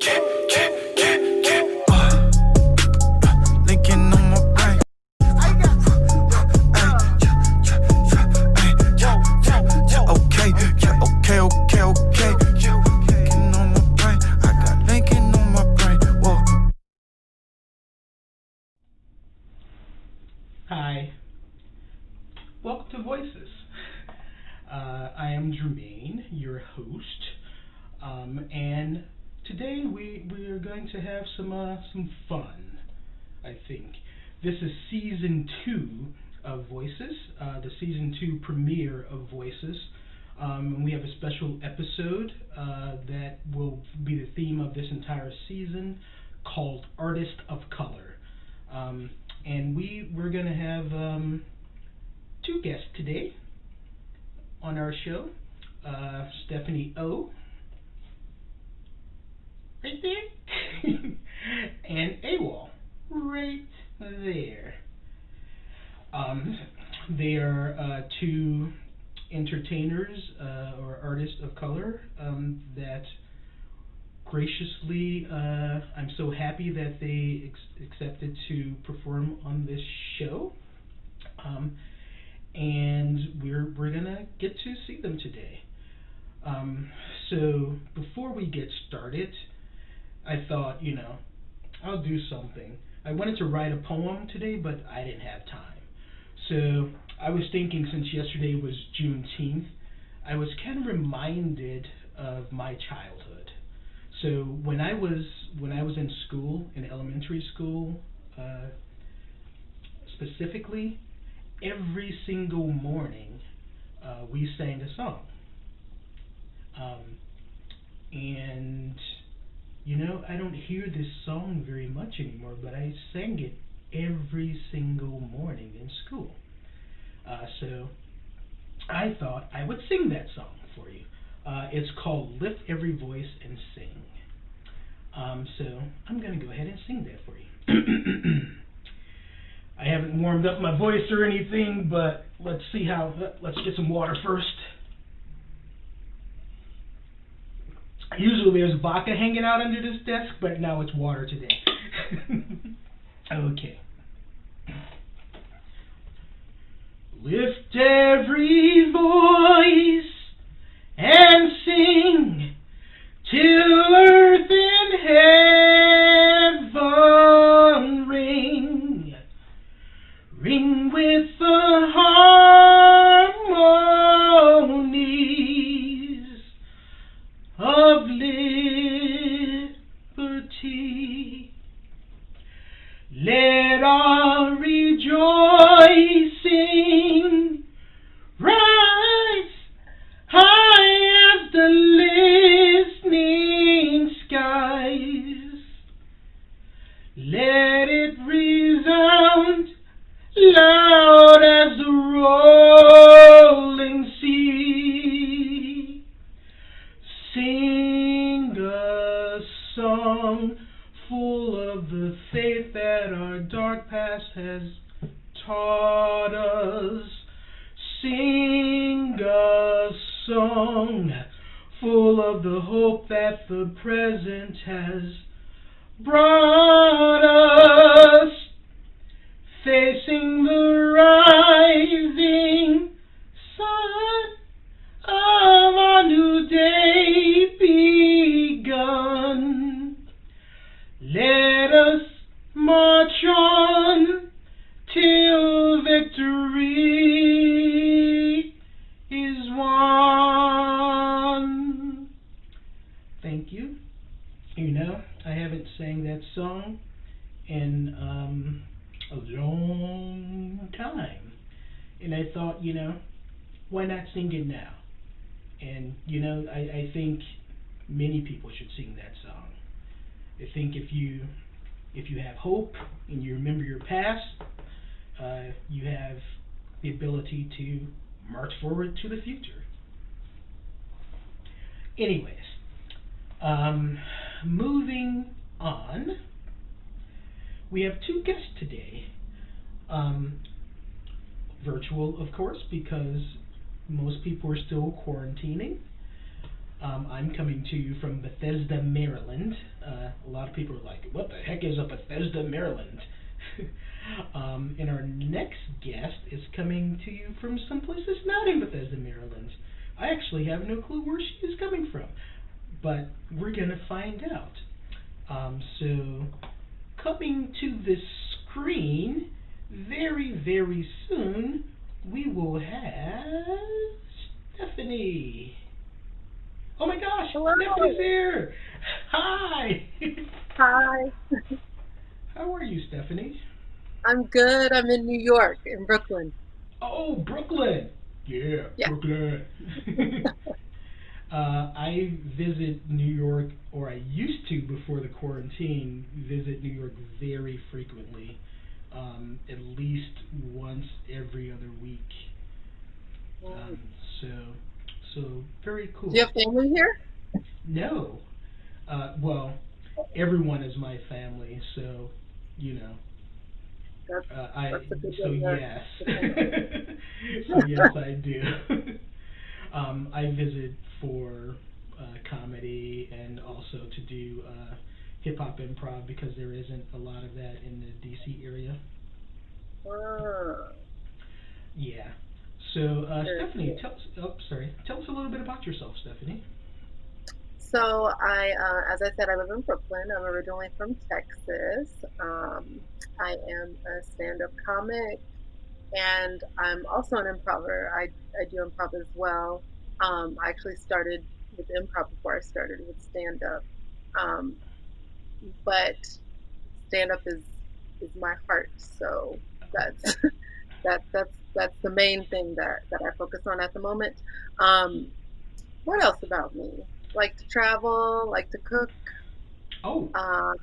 Linking on my brain. Okay. Linking on my brain. I got Lincoln on my brain. Whoa. Hi. Welcome to Voices. I am Jermaine, your host, and today we are going to have some fun. I think this is season 2 of Voices, the season 2 premiere of Voices. And we have a special episode that will be the theme of this entire season, called Artist of Color. And we're going to have 2 guests today on our show. Stephanie O, right there, and AWOL, right there. They are 2 entertainers or artists of color that graciously, I'm so happy that they accepted to perform on this show. And we're gonna get to see them today. So before we get started, I thought, I'll do something. I wanted to write a poem today, but I didn't have time. So I was thinking, since yesterday was Juneteenth, I was kind of reminded of my childhood. So when I was in school, in elementary school, specifically, every single morning we sang a song. And I don't hear this song very much anymore, but I sang it every single morning in school. So I thought I would sing that song for you. It's called Lift Every Voice and Sing. So I'm going to go ahead and sing that for you. I haven't warmed up my voice or anything, but let's get some water first. Usually there's vodka hanging out under this desk, but now it's water today. Okay. Lift every voice and sing till earth and heaven ring. Ring with the harmonies of liberty. Let our rejoicing rise high as the listening skies. Let it resound loud as the rolling sea. Sing a song full of the faith that our dark past has taught us. Sing a song full of the hope that the present has brought us. Facing the rising sun of a new day begun. Let us march on till victory is won. Thank you. I haven't sang that song in a long time. And I thought, why not sing it now? And, I think many people should sing that song. I think if you have hope and you remember your past, you have the ability to march forward to the future. Anyways, moving on, we have 2 guests today. Virtual, of course, because most people are still quarantining. I'm coming to you from Bethesda, Maryland. A lot of people are like, what the heck is a Bethesda, Maryland? And our next guest is coming to you from someplace that's not in Bethesda, Maryland. I actually have no clue where she is coming from, but we're going to find out. So, coming to the screen very, very soon, we will have Stephanie. Oh my gosh, Hello. Stephanie's here. Hi. Hi. How are you, Stephanie? I'm good. I'm in New York, in Brooklyn. Oh, Brooklyn. Yeah, Yeah. Brooklyn. I visit New York, or I used to before the quarantine, visit New York very frequently, at least once every other week. Um, so, so very cool. Do you have family here? No, well, everyone is my family, so you know. I That's a good so one. yes, so yes I do. I visit for comedy and also to do hip hop improv because there isn't a lot of that in the DC area. Ah, Yeah. So very Stephanie, cool. tell us a little bit about yourself, Stephanie. So as I said, I live in Brooklyn. I'm originally from Texas. I am a stand-up comic, and I'm also an improver. I do improv as well. I actually started with improv before I started with stand-up. Um, but stand-up is my heart. So that's that's the main thing that I focus on at the moment. Um, what else about me? Like to travel, like to cook. Oh. Uh,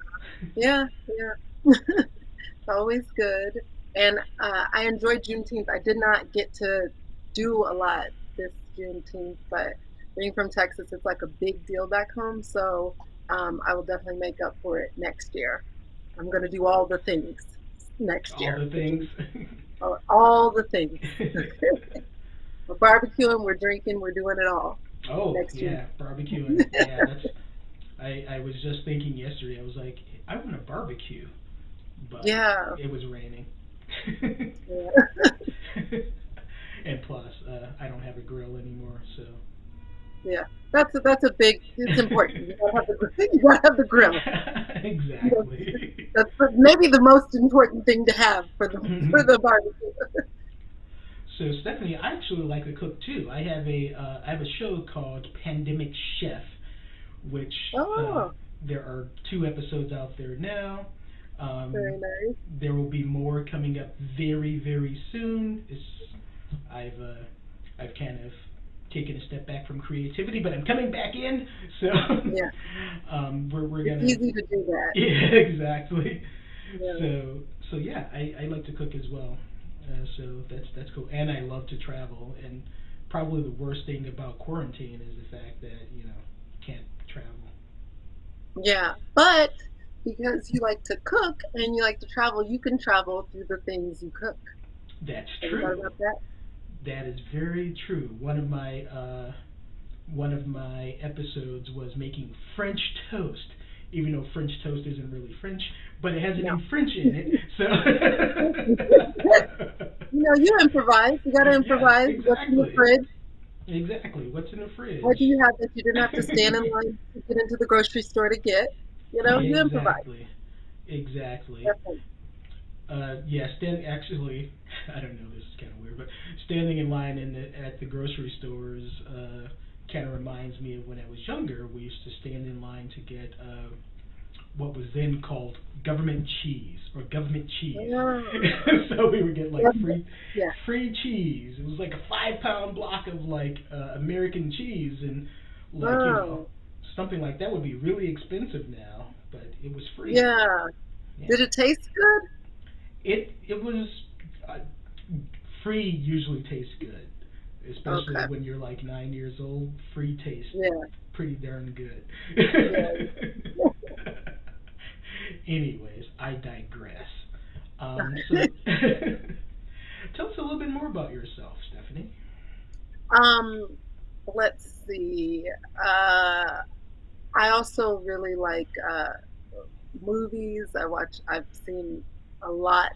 yeah, yeah, it's always good. And I enjoyed Juneteenth. I did not get to do a lot this Juneteenth, but being from Texas, it's like a big deal back home. So I will definitely make up for it next year. I'm going to do all the things next All year the for things. Juneteenth. All the things. We're barbecuing, we're drinking, we're doing it all Oh next year. yeah, barbecuing. Yeah, that's. I was just thinking yesterday. I was like, I want to barbecue, but Yeah, it was raining. yeah, And plus, I don't have a grill anymore, so. yeah. That's a big. It's important. You gotta have the you gotta have the grill. Exactly. Maybe the most important thing to have for the barbecue. So Stephanie, I actually like to cook too. I have a show called Pandemic Chef, which Oh, there are 2 episodes out there now. very Um, nice. there will be more coming up very very soon. I've I've kind of taken a step back from creativity, but I'm coming back in. So Yeah, we're it's gonna. easy to do that. Yeah, exactly. Yeah, So yeah, I like to cook as well. So that's cool, and I love to travel. And probably the worst thing about quarantine is the fact that can't travel. yeah. But because you like to cook and you like to travel, you can travel through the things you cook. That's Have you thought true. about that? That is very true. One of my episodes was making French toast, even though French toast isn't really French, but it has the No. name French in it. So You improvise. You got to yeah, improvise. What's in the exactly, fridge? exactly. What's in the What fridge? do you have that you didn't have to stand in line to get into the grocery store to get? You improvise. Exactly, exactly. Definitely. Yeah, actually, I don't know. This is kind of weird, but standing in line at the grocery stores kind of reminds me of when I was younger. We used to stand in line to get what was then called government cheese or government cheese. Oh, So we would get like yeah. Yeah. free cheese. It was like a 5 pound block of like American cheese, and like Oh, something like that would be really expensive now, but it was free. yeah. Yeah. Did it taste good? It was uh, free usually tastes good, especially Okay. when you're like 9 years old. Free tastes Yeah. pretty darn good. Yeah. Anyways, I digress. So tell us a little bit more about yourself, Stephanie. Um, let's see. Uh, I also really like movies. I've seen a lot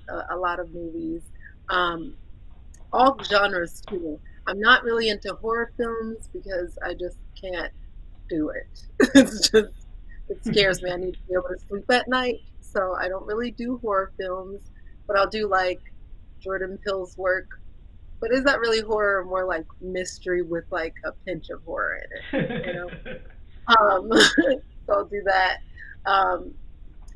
of movies, um, all genres too. I'm not really into horror films because I just can't do it. It's just, it scares me. I need to be able to sleep at night, so I don't really do horror films, but I'll do like Jordan Peele's work. But is that really horror? More like mystery with like a pinch of horror in it, you know? So I'll do that. Um,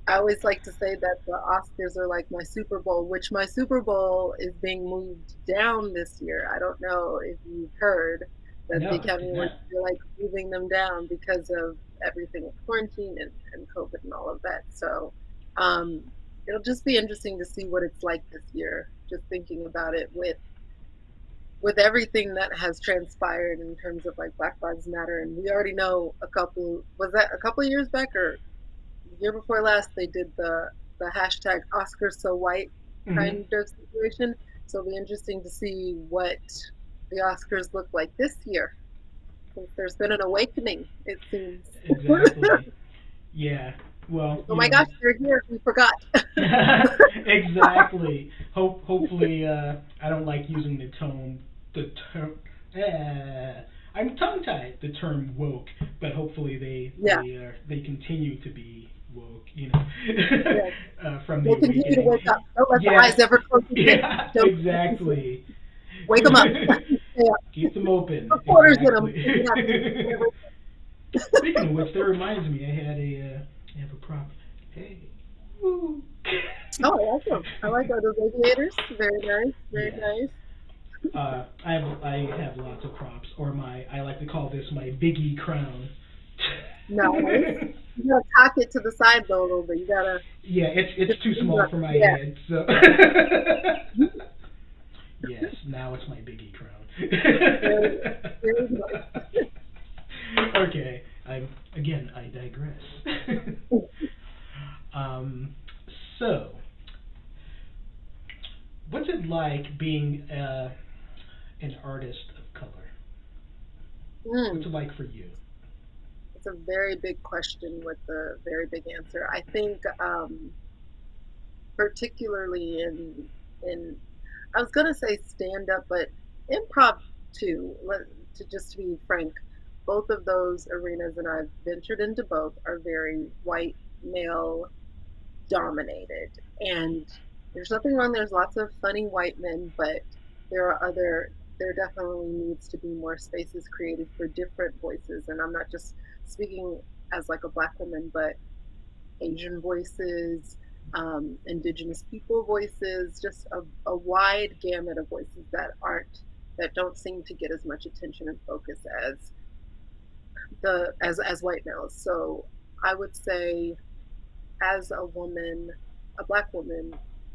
I always like to say that the Oscars are like my Super Bowl, which my Super Bowl is being moved down this year. I don't know if you've heard that the No, I Academy did Awards not. are like moving them down because of everything with quarantine and COVID and all of that. So um, it'll just be interesting to see what it's like this year. Just thinking about it with everything that has transpired in terms of like Black Lives Matter, and we already know a couple was that a couple of years back or year before last they did the hashtag Oscar so white Hmm. kind of situation. So it'll be interesting to see what the Oscars look like this year. Since there's been an awakening, it seems. Exactly. Yeah. Well, Oh my gosh, they're here. We forgot. exactly. Hopefully, I don't like using the term. I'm tongue tied. The term woke, but hopefully Yeah, they continue to be woke. You know, yeah. from the We'll continue to awakening. wake up. Don't let the Yes. eyes ever close again. Yeah. Don't let them sleep. Exactly. Wake them up. Stay up. Keep them open. Put quarters in them. Exactly. If you have to. Whatever. Speaking of which, that reminds me, I have a prop. Hey. Woo. Oh, I like them. I like those aviators. Very nice. Very Yes. nice. I have lots of props, or I like to call this my Biggie crown. Nice. You gotta cock it to the side though a little bit. You gotta Yeah, it's just too small for my yeah. head, so yes, now it's my Biggie Very, crown. very nice. Okay, I digress. um, so what's it like being an artist of color? What's Mm, it like for you? it's a very big question with a very big answer. I think, particularly in I was gonna say stand up, but improv too. To just be frank, both of those arenas, and I've ventured into both, are very white male dominated. And there's nothing wrong. There's lots of funny white men, but there definitely needs to be more spaces created for different voices. And I'm not just speaking as like a black woman, but Asian voices, indigenous people voices, just a wide gamut of voices that don't seem to get as much attention and focus as white males. So I would say as a woman, a black woman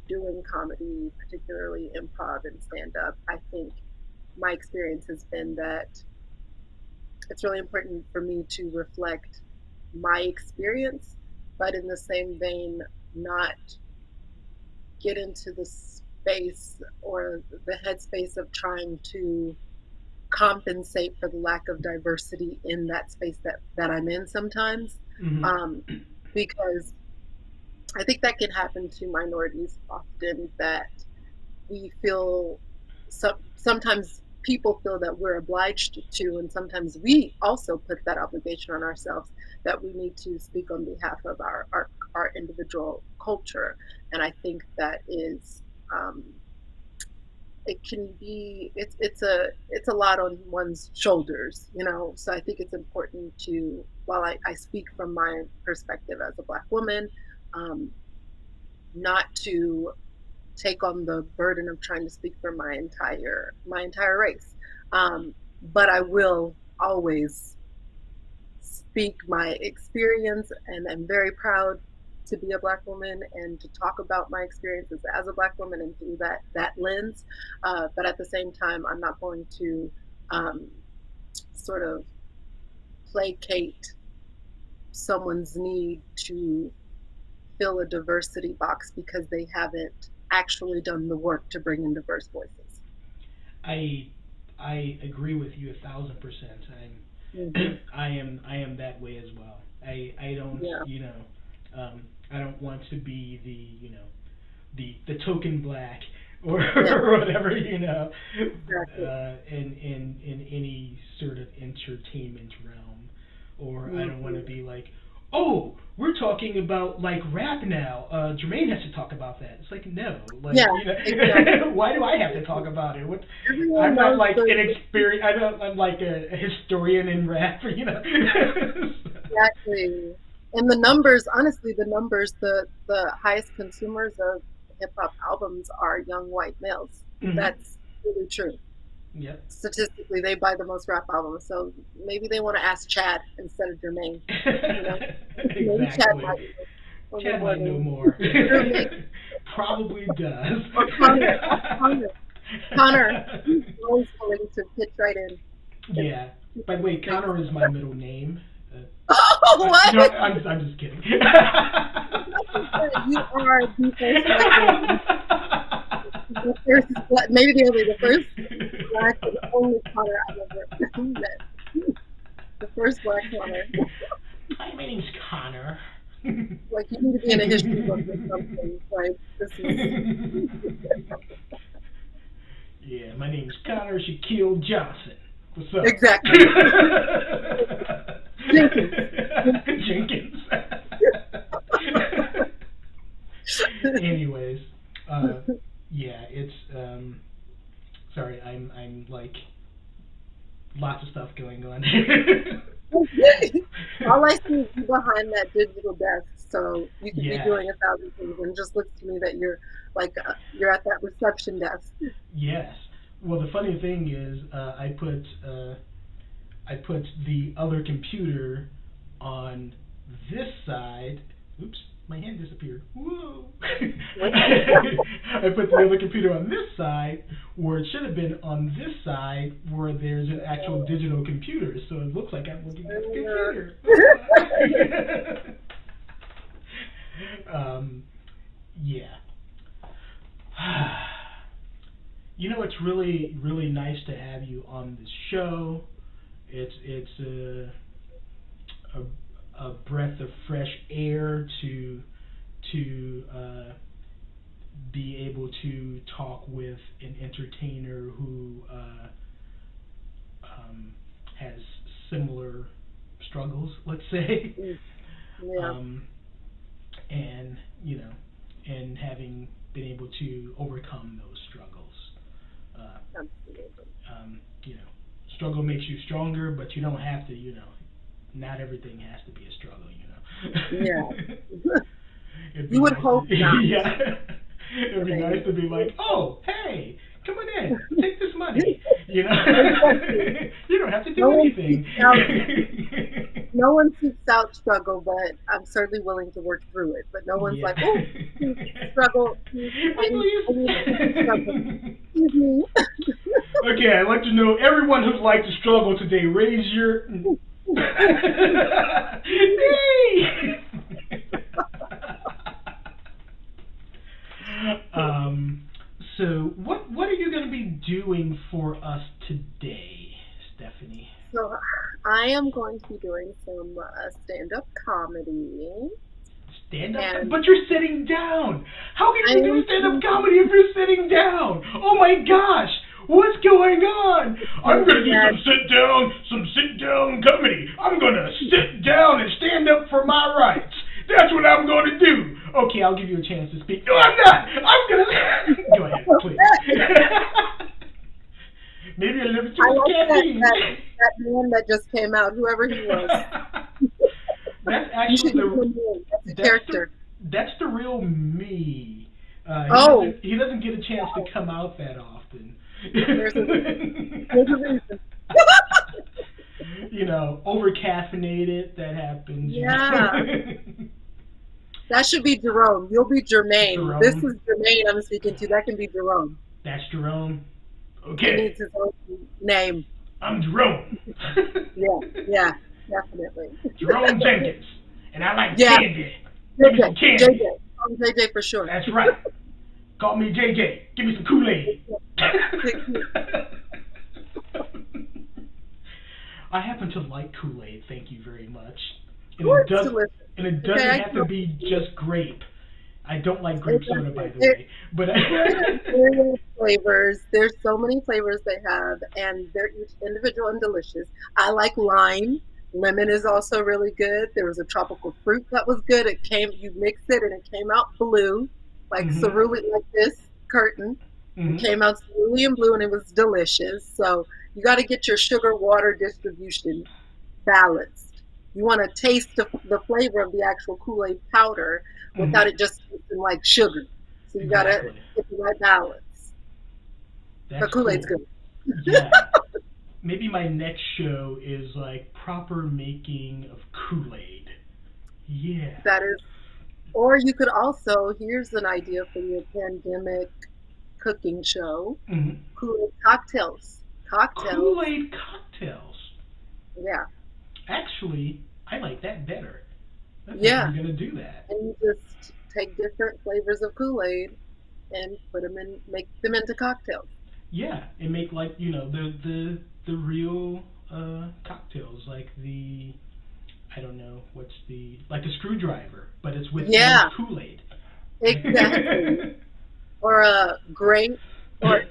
doing comedy, particularly improv and stand up, I think my experience has been that it's really important for me to reflect my experience, but in the same vein, not get into the space or the headspace of trying to compensate for the lack of diversity in that space that I'm in sometimes. Hmm. Um, because I think that can happen to minorities often that we feel sometimes people feel that we're obliged to, and sometimes we also put that obligation on ourselves that we need to speak on behalf of our individual culture. And I think that is um, it can be it's a lot on one's shoulders, you know. So I think it's important to while I speak from my perspective as a black woman, um, not to take on the burden of trying to speak for my entire race. But I will always speak my experience, and I'm very proud to be a black woman and to talk about my experiences as a black woman and through that lens. But at the same time, I'm not going to um, sort of placate someone's need to fill a diversity box because they haven't actually done the work to bring in diverse voices. I I agree with you 1,000%. I am that way as well. I don't Yeah. I don't want to be the token black or Yeah. or whatever Exactly. in any sort of entertainment realm, or I don't want to Mhm. be like, oh, we're talking about like rap now. Jermaine has to talk about that. It's like no, like Yeah, exactly. why do I have to talk about it? What? Everyone I'm not knows like the an experience. I'm like a historian in rap. exactly. And the numbers, honestly, the highest consumers of hip hop albums are young white males. Hmm. That's really true. Yep. Statistically, they buy the most rap albums. So maybe they want to ask Chad instead of Jermaine. You know, maybe Chad Exactly. might know a little Chad more might know than more. Jermaine Probably does. or Connor. Ask Connor. Connor, he's always willing to pitch right in. And Yeah. By the way, makes Connor is my middle name. oh, what? No, I'm just kidding. You are the first black man. The first, maybe the first black and only Connor I've ever met. The first black Connor. Hi, my name's Connor. Like you need to be in a history book or something. Like this is Yeah, my name's Connor Shaquille Johnson. What's up? exactly Jenkins. Jenkins. Anyways, yeah, it's sorry, I'm like lots of stuff going on. All I see is you behind that digital desk, so you could be Yeah. doing 1,000 things, and it just looks to me that you're like you're at that reception desk. Yes. Well, the funny thing is, I put the other computer on this side. Oops, my hand disappeared. Whoa! I put the other computer on this side, where it should have been on this side, where there's an actual digital computer. So it looks like I'm looking at the computer. Yeah. It's really really nice to have you on this show. It's a breath of fresh air to be able to talk with an entertainer who has similar struggles, let's say, Yeah. and and having been able to overcome those struggles. Absolutely. Struggle makes you stronger, but you don't have to. Not everything has to be a struggle. Yeah. It'd be You would nice hope to, not. Yeah. It'd be nice to be like, oh, hey, come on in, take this money. You don't have to do No one anything. seeks out- No one seeks out struggle, but I'm certainly willing to work through it. But no one's Yeah. like, oh, struggle. Excuse me. Okay, I'd like to know everyone who'd like to struggle today. Raise your. Hey! So what are you going to be doing for us today, Stephanie? So I am going to be doing some stand-up comedy. Stand up, And- but you're sitting down. How can you I do am stand up sitting- comedy if you're sitting down? Oh my gosh, what's going on? I'm gonna do some sit down comedy. I'm gonna sit down and stand up for my rights. That's what I'm gonna do. Okay, I'll give you a chance to speak. No, I'm not. I'm gonna go ahead, please. Maybe a little too I much like caffeine. that man that just came out, whoever he was. That's You actually should give him a name. That's a character. That's the real me. He doesn't get a chance to come out that often. There's a reason. Over caffeinated. That happens. Yeah. That should be Jerome. You'll be Jermaine. Jerome. This is Jermaine I'm speaking to. That can be Jerome. That's Jerome. He Okay, needs his own name. I'm Jerome. Yeah, definitely. Jerome Jenkins, and I like Yeah. candy. Give me some JJ. candy. JJ. Call him JJ for sure. That's right. Call me JJ. Give me some Kool-Aid. I happen to like Kool-Aid. Thank you very much. And Oh, it it's does, delicious. and it Okay, doesn't I have can to be just grape. I don't like grape soda, by Exactly. the way. But There's various flavors. There's so many flavors they have, and they're each individual and delicious. I like lime. Lemon is also really good. There was a tropical fruit that was good. You mix it and it came out blue, like hmm cerulean, like this curtain. It hmm came out cerulean blue and it was delicious. So you got to get your sugar water distribution balanced. You want to taste the flavor of the actual Kool-Aid powder without hmm it just tasting like sugar. So you got to Exactly. get the right balance. That's But Kool-Aid's cool. good. Yeah. Maybe my next show is like proper making of Kool-Aid. Yeah. That is, or you could also, here's an idea for your pandemic cooking show, hmm Kool-Aid cocktails. Cocktails, Kool-Aid cocktails. yeah, Actually, I like that better. I think yeah. I'm gonna do that. And you just take different flavors of Kool-Aid and make them into cocktails. Yeah, and make like the real cocktails like the I don't know what's the like a screwdriver, but it's within Yeah, Kool-Aid. exactly. Or a grape, or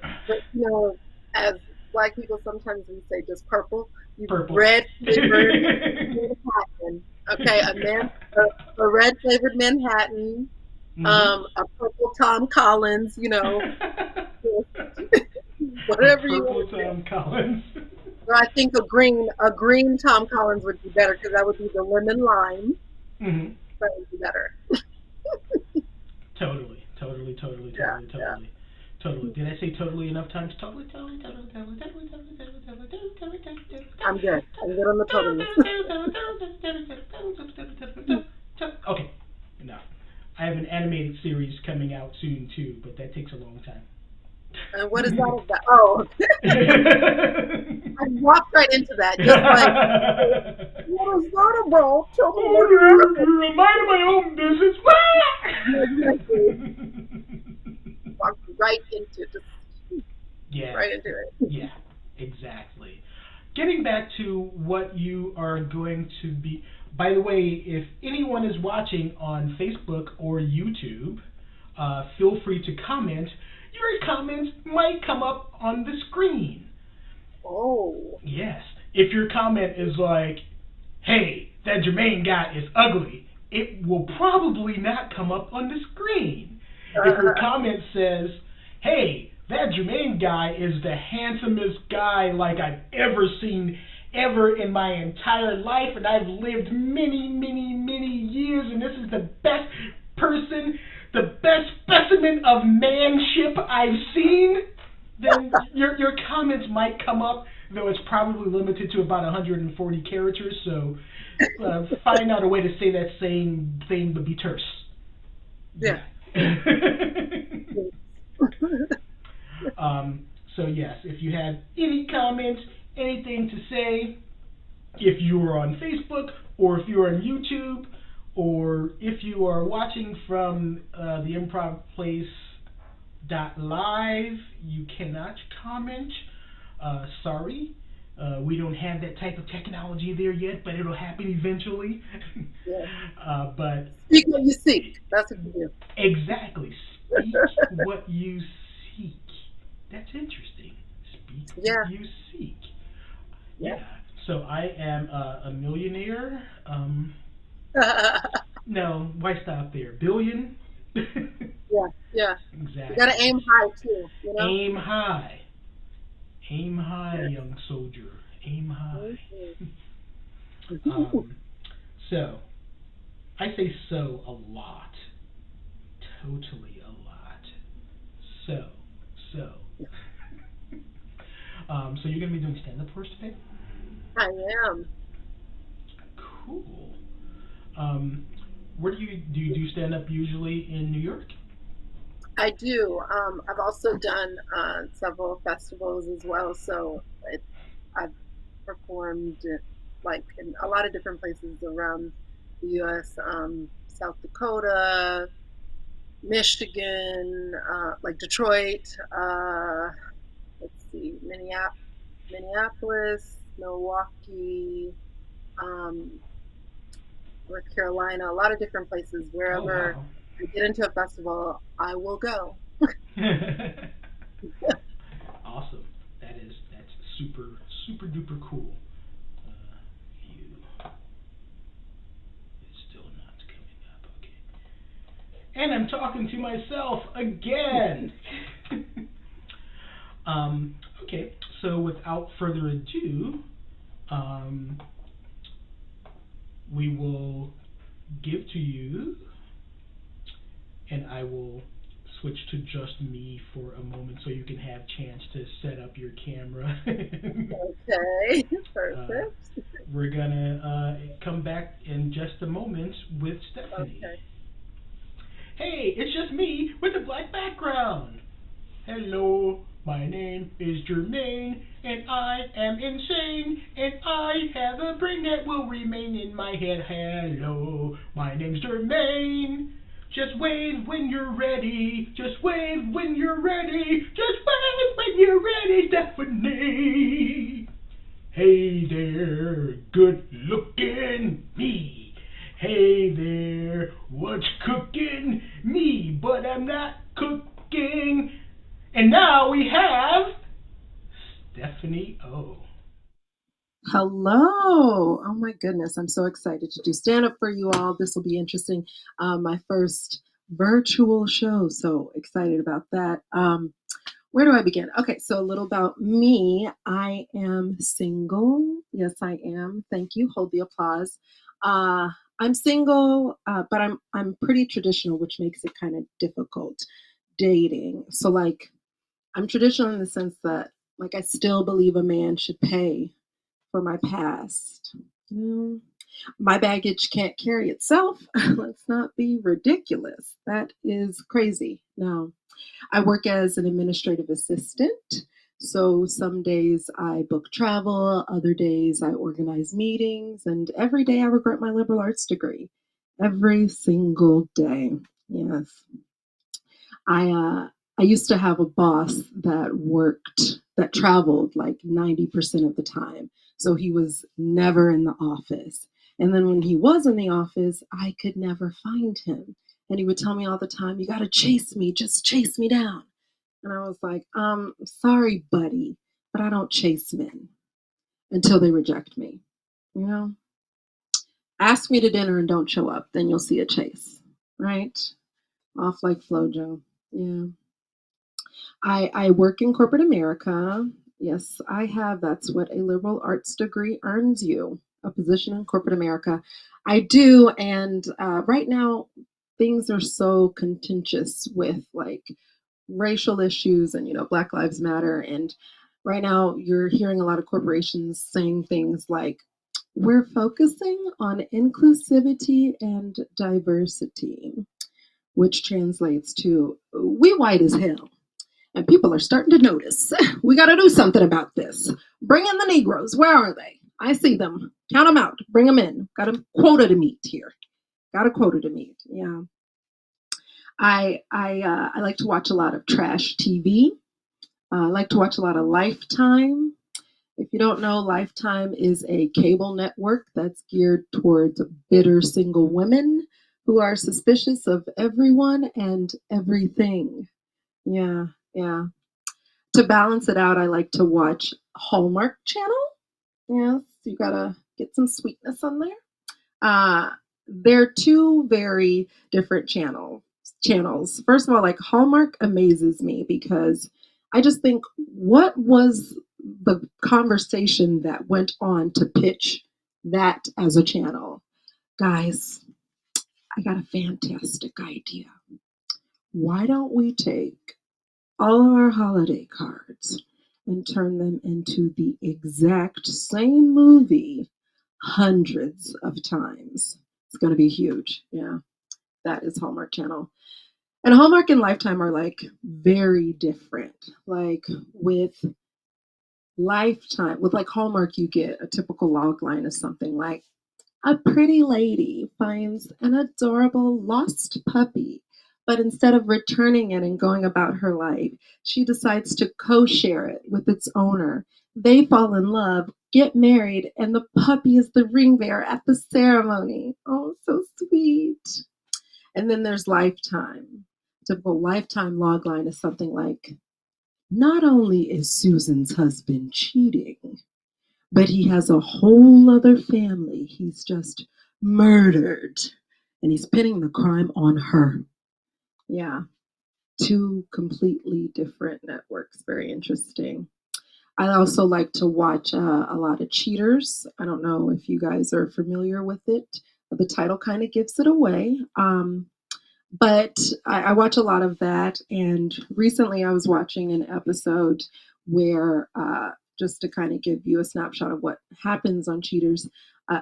as black people sometimes we say just purple. You Purple. red flavored Manhattan. Okay, a red flavored Manhattan, hmm a purple Tom Collins. A Whatever you purple want to do. Tom Collins. Or I think a green Tom Collins would be better because that would be the lemon lime. hmm That would be better. Totally, totally, totally, Yeah, totally, yeah. totally, totally. Did I say totally enough times? Totally, totally, totally, totally, totally, totally, totally, totally, totally, totally, I'm good. I'm good on the totals. Okay, enough. I have an animated series coming out soon too, but that takes a long time. And what is that about? Oh, I walked right into that. Just like, what is that about? Tell me Oh, what is you're minding my own business. that? Exactly. Walked right into just Yeah, right into it. yeah, exactly. Getting back to what you are going to be. By the way, if anyone is watching on Facebook or YouTube, feel free to comment. Your comments might come up on the screen. Oh. Yes. If your comment is like, hey, that Jermaine guy is ugly, it will probably not come up on the screen. If your comment says, hey, that Jermaine guy is the handsomest guy like I've ever seen ever in my entire life, and I've lived many, many, many years, and this is the best person, the best specimen of manship I've seen, then your comments might come up, though it's probably limited to about 140 characters. So find out a way to say that same thing but be terse. Yeah. Yeah. So yes, if you have any comments, anything to say, if you are on Facebook or if you are on YouTube or if you are watching from the Improv Place .live, you cannot comment. Sorry, we don't have that type of technology there yet, but it'll happen eventually. Yeah. But Speak what you seek. That's what you do. exactly, speak what you seek. That's interesting. Speak Yeah. what you seek. Yeah. So I am a millionaire. No, why stop there? Billion. Yeah. Yeah. Exactly. You gotta aim high too. Aim high. Aim high, young soldier. Aim high. Mhm. So, I say so a lot. Totally a lot. So. So you're going to be doing stand-up for us today? I am. Cool. Where do you do stand-up usually in New York? I do. I've also done several festivals as well. So I've performed like in a lot of different places around the U.S. South Dakota, Michigan, like Detroit. Let's see, Minneapolis. Milwaukee, um, North Carolina, a lot of different places. Oh Wherever wow. I get into a festival, I will go. Awesome. That's super duper cool. You it's still not coming up. Okay. And I'm talking to myself again. um, okay. So without further ado, um, we will give to you, and I will switch to just me for a moment so you can have chance to set up your camera. Okay, uh, perfect. we're gonna come back in just a moment with Stephanie. Okay. Hey, it's just me with a black background. Hello, my name is Jermaine, and I am insane, and I have a brain that will remain in my head. Hello, my name's Jermaine. Just wave when you're ready. Just wave when you're ready. Just wave when you're ready, Stephanie. Hey there, good looking me. Hey there, what's cooking? Me, but I'm not cooking. And now we have Stephanie O. Hello. Oh my goodness. I'm so excited to do stand up for you all. This will be interesting. My first virtual show. So excited about that. Where do I begin? Okay, so a little about me. I am single. Yes, I am. Thank you. Hold the applause. Uh, I'm single, but I'm pretty traditional, which makes it kind of difficult dating. So like I'm traditional in the sense that like I still believe a man should pay for my past. You know, my baggage can't carry itself. Let's not be ridiculous. That is crazy. No, I work as an administrative assistant. So some days I book travel, other days I organize meetings, and every day I regret my liberal arts degree. Every single day. Yes. I I used to have a boss that traveled like 90% of the time. So he was never in the office. And then when he was in the office, I could never find him. And he would tell me all the time, "You got to chase me, just chase me down." And I was like, sorry, buddy, but I don't chase men until they reject me. You know, ask me to dinner and don't show up, then you'll see a chase, right? Off like Flojo. Yeah. I work in corporate America. Yes, I have. That's what a liberal arts degree earns you, a position in corporate America. I do. And right now, things are so contentious with like racial issues and, Black Lives Matter. And right now, you're hearing a lot of corporations saying things like, we're focusing on inclusivity and diversity, which translates to we white as hell and people are starting to notice. We got to do something about this. Bring in the Negroes. Where are they? I see them. Count them out. Bring them in. Got a quota to meet here. Got a quota to meet. Yeah. I like to watch a lot of trash TV. I like to watch a lot of Lifetime. If you don't know, Lifetime is a cable network that's geared towards bitter single women who are suspicious of everyone and everything. Yeah, yeah. To balance it out, I like to watch Hallmark Channel. Yes, you gotta get some sweetness on there. They're two very different channels. First of all, like Hallmark amazes me because I just think what was the conversation that went on to pitch that as a channel? Guys, I got a fantastic idea. Why don't we take all of our holiday cards and turn them into the exact same movie hundreds of times? It's going to be huge. Yeah, that is Hallmark Channel. And Hallmark and Lifetime are like very different. Like with Lifetime, with like Hallmark, you get a typical log line of something like a pretty lady finds an adorable lost puppy, but instead of returning it and going about her life, she decides to co share it with its owner. They fall in love, get married, and the puppy is the ring bearer at the ceremony. Oh, so sweet. And then there's Lifetime. Typical Lifetime logline is something like, not only is Susan's husband cheating, but he has a whole other family he's just murdered. And he's pinning the crime on her. Yeah, two completely different networks. Very interesting. I also like to watch a lot of Cheaters. I don't know if you guys are familiar with it. The title kind of gives it away. But I watch a lot of that. And recently I was watching an episode where, just to kind of give you a snapshot of what happens on Cheaters,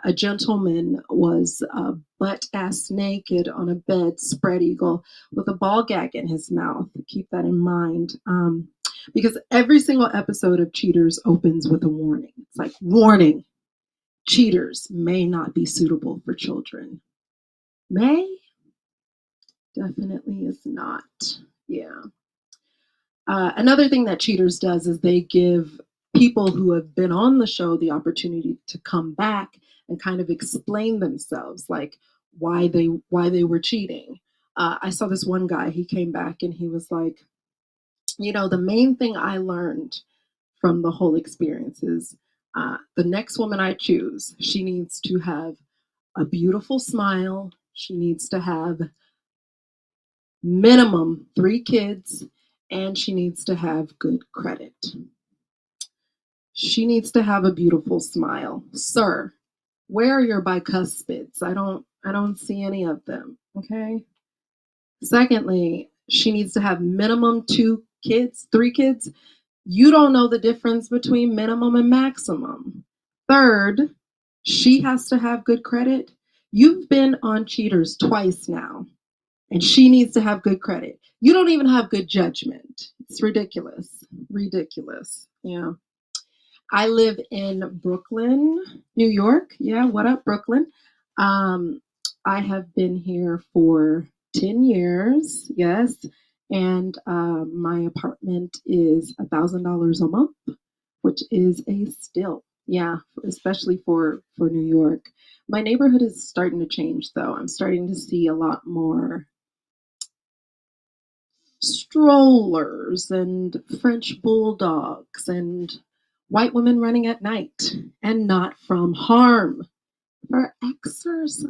a gentleman was butt ass naked on a bed, spread eagle, with a ball gag in his mouth. Keep that in mind. Because every single episode of Cheaters opens with a warning. It's like, warning, Cheaters may not be suitable for children. May? Definitely is not. Yeah. Another thing that Cheaters does is they give people who have been on the show the opportunity to come back and kind of explain themselves, like why they were cheating. I saw this one guy, he came back and he was like, the main thing I learned from the whole experience is the next woman I choose, she needs to have a beautiful smile. She needs to have minimum 3 kids, and she needs to have good credit. She needs to have a beautiful smile. Sir, where are your bicuspids? I don't see any of them. Okay. Secondly, she needs to have minimum 2 kids, 3 kids. You don't know the difference between minimum and maximum. Third, she has to have good credit. You've been on Cheaters twice now, and she needs to have good credit. You don't even have good judgment. It's ridiculous. Ridiculous. Yeah. I live in Brooklyn, New York. Yeah, what up, Brooklyn? I have been here for 10 years, yes. And my apartment is $1,000 a month, which is a steal. Yeah, especially for New York. My neighborhood is starting to change, though. I'm starting to see a lot more strollers and French bulldogs and white women running at night, and not from harm, for exercise.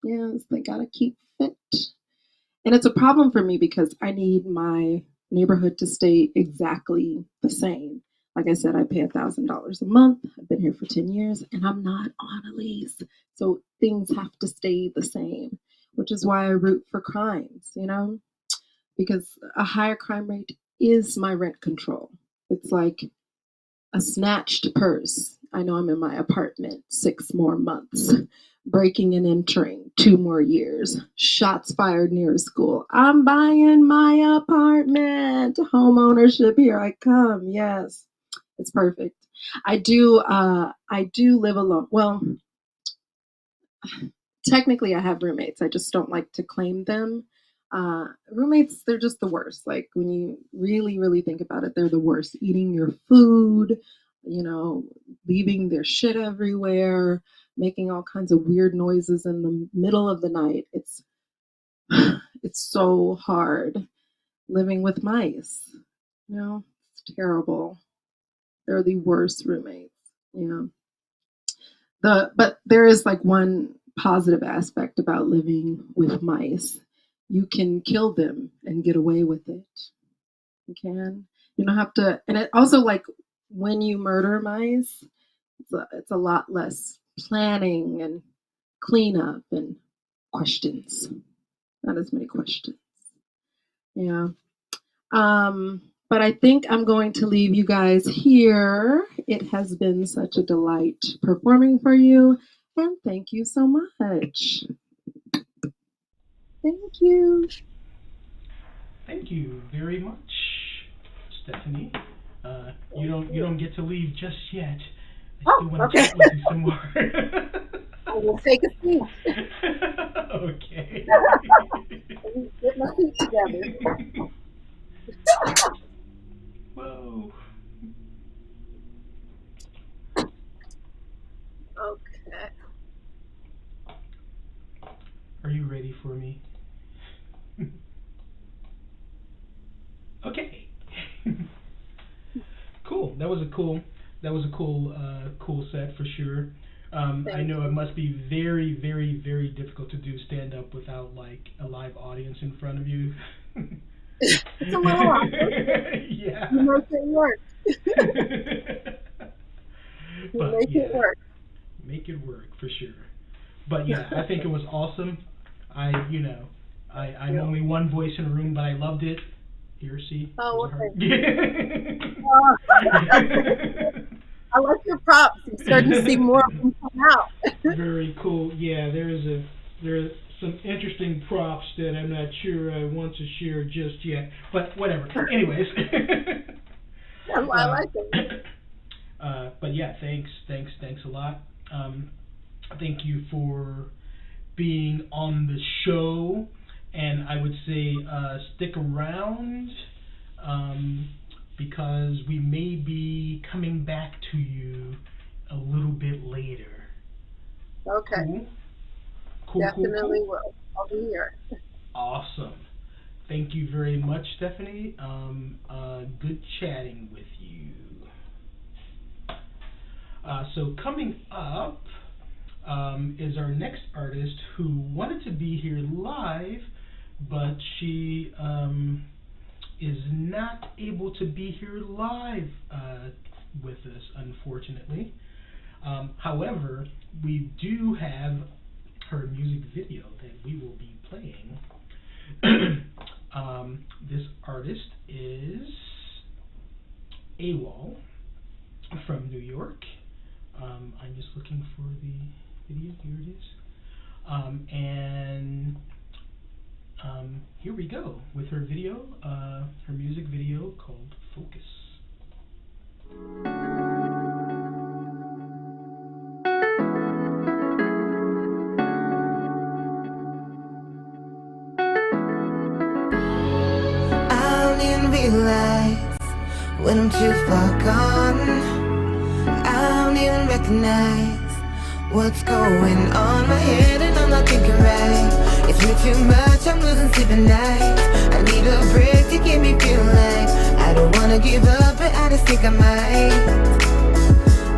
Yes, they gotta keep fit. And it's a problem for me because I need my neighborhood to stay exactly the same. Like I said, I pay $1,000 a month. I've been here for 10 years and I'm not on a lease. So things have to stay the same, which is why I root for crimes, because a higher crime rate is my rent control. It's like a snatched purse. I know I'm in my apartment 6 more months. Breaking and entering 2 more years. Shots fired near a school. I'm buying my apartment. Home ownership, here I come. Yes, it's perfect. I do live alone. Well, technically I have roommates. I just don't like to claim them. Roommates, they're just the worst. Like when you really, really think about it, they're the worst. Eating your food, leaving their shit everywhere, making all kinds of weird noises in the middle of the night. It's so hard living with mice. It's terrible. They're the worst roommates. But there is like one positive aspect about living with mice. You can kill them and get away with it. You can. You don't have to. And it also, like, when you murder mice, it's a lot less planning and cleanup and questions. Not as many questions. Yeah. But I think I'm going to leave you guys here. It has been such a delight performing for you. And thank you so much. Thank you. Thank you very much, Stephanie. You don't get to leave just yet. I still want to okay. chat with you some more. I will take a seat. Okay. Let me get my feet together. Whoa. for me? Okay. Cool. That was a cool set for sure. I know it must be very, very, very difficult to do stand up without like a live audience in front of you. It's a little awkward. Yeah. You make it work. But, It work. Make it work for sure. But yeah, I think it was awesome. I'm only one voice in a room, but I loved it. Here, see? Oh, okay. I like your props. I'm starting to see more of them come out. Very cool. Yeah, there's some interesting props that I'm not sure I want to share just yet. But whatever. Anyways. I like it. But yeah, thanks a lot. Thank you for being on the show, and I would say stick around because we may be coming back to you a little bit later. Okay. Cool. Definitely will. I'll be here. Awesome. Thank you very much, Stephanie. Good chatting with you. So coming up is our next artist who wanted to be here live, but she is not able to be here live with us, unfortunately. However, we do have her music video that we will be playing. This artist is AWOL from New York. I'm just looking for the video. Here it is. And here we go with her video, her music video called Focus. I don't even realize when I'm too far gone. I don't even recognize what's going on in my head, and I'm not thinking right. It's way too much, I'm losing sleep at night. I need a break to get me feeling like I don't wanna give up, but I just think I might.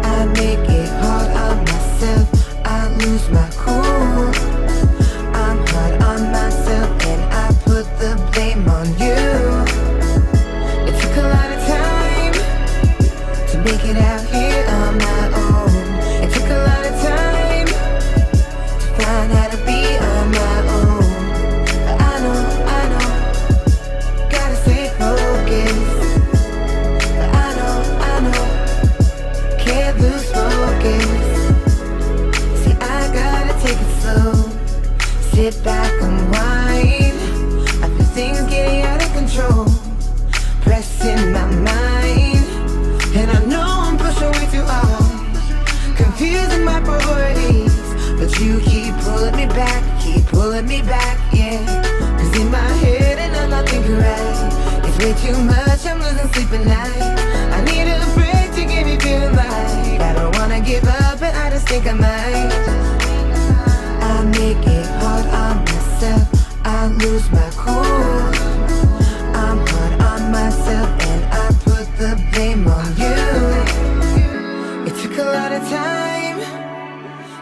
I make it hard on myself, I lose my cool. I'm hard on myself and I put the blame on you. It took a lot of time to make it out here on my own. It took a lot of time to find how to be on my own. But I know, gotta stay focused. But I know, can't lose focus. See, I gotta take it slow. Sit back and whine. I feel things getting out of control. Pressing my mind, and I know I'm pushing way too hard, confusing my priorities. But you keep pulling me back, yeah. Cause in my head and I'm not thinking right. It's way too much, I'm losing sleep at night. I need a break to get me feeling like I don't wanna give up, but I just think I might. I make it hard on myself, I lose my cool. I'm hard on myself and I put the blame on you. It took a lot of time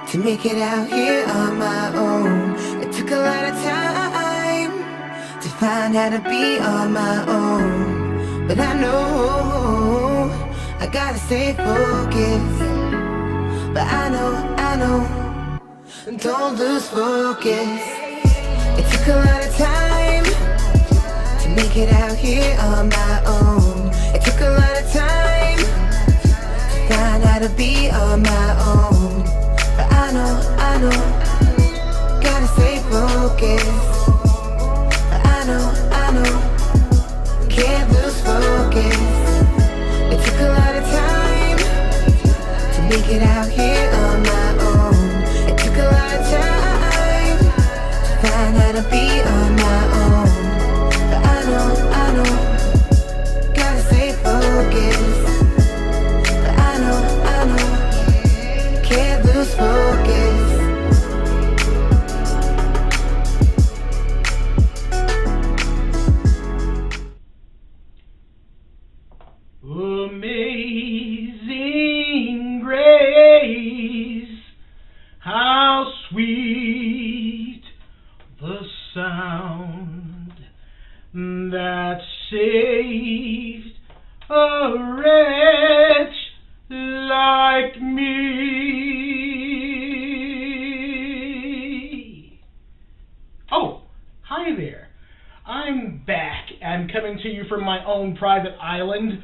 to make it out here on my own. It took a lot of time to find how to be on my own. But I know I gotta stay focused. But I know, don't lose focus. It took a lot of time to make it out here on my own. It took a lot of time to find how to be on my own. But I know, gotta stay focused. But I know, can't lose focus. It took a lot of time to make it out here on my own. It took a lot of time to find how to be on my own. But I know, gotta stay focused. But I know, can't lose focus. saved a wretch like me. Oh, hi there. I'm back. I'm coming to you from my own private island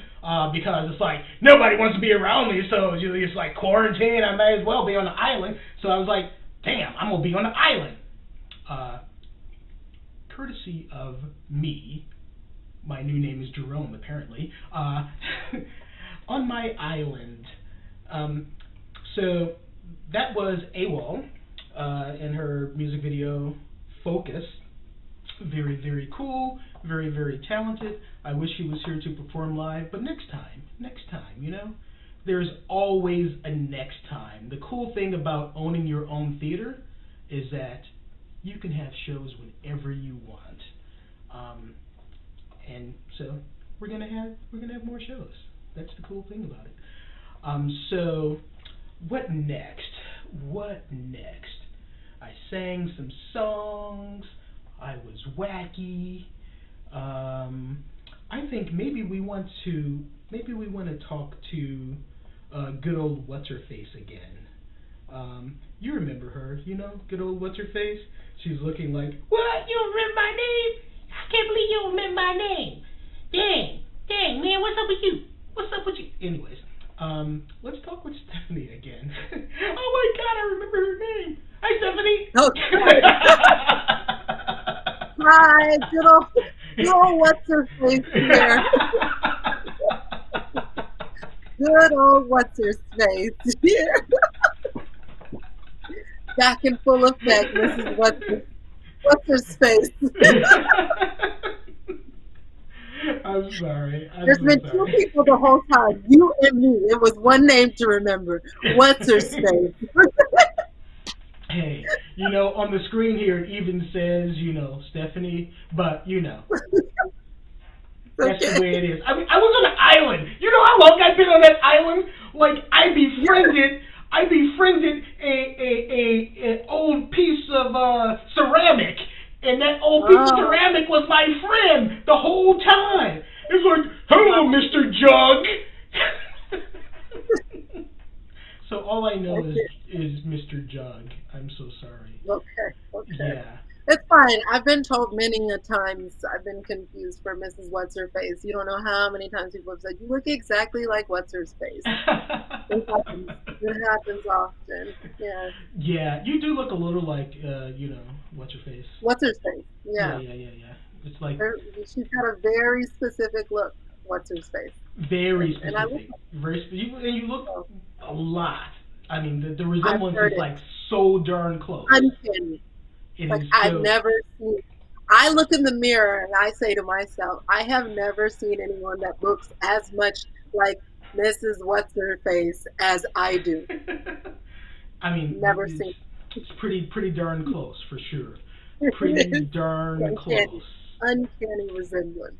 because it's like nobody wants to be around me, so it's like quarantine. I may as well be on the island. So I was like, damn, I'm going to be on the island. Courtesy of me, my new name is Jerome, apparently, on my island. So that was AWOL in her music video Focus. Very, very cool, very, very talented. I wish he was here to perform live, but next time, you know? There's always a next time. The cool thing about owning your own theater is that you can have shows whenever you want. And so we're gonna have more shows. That's the cool thing about it. So what next? I sang some songs. I was wacky. I think maybe we want to talk to good old what's her face again. You remember her, you know, good old what's her face. She's looking like, what? You don't remember my name? I can't believe you don't remember my name. Dang, man, what's up with you? Anyways, let's talk with Stephanie again. Oh my God, I remember her name. Hi, Stephanie. Oh, hi, good old what's her face here. Good old what's her face here. Back in full effect. This is what's her space. I'm sorry. There's been two people the whole time. You and me. It was one name to remember. What's her space? Hey, you know, on the screen here it even says, you know, Stephanie, but you know. That's the way it is. I mean, I was on an island. You know how long I've been on that island? Like, I befriended a old piece of ceramic, and that old piece of ceramic was my friend the whole time. It's like, hello, Mr. Jug. So all I know is Mr. Jug. I'm so sorry. Okay. Yeah. It's fine. I've been told many a times I've been confused for Mrs. What's-Her-Face. You don't know how many times people have said, you look exactly like What's-Her-Face. It happens often. Yeah. Yeah, you do look a little like, you know, What's-Her-Face. What's-Her-Face. Yeah. Yeah. It's like... She's got a very specific look, What's-Her-Face. Very specific. You look a lot. I mean, the resemblance is like so darn close. Uncanny. Like I've never seen. I look in the mirror and I say to myself, I have never seen anyone that looks as much like Mrs. What's-Her-Face as I do. I mean, never seen. It's pretty darn close for sure. Pretty darn close. Uncanny resemblance.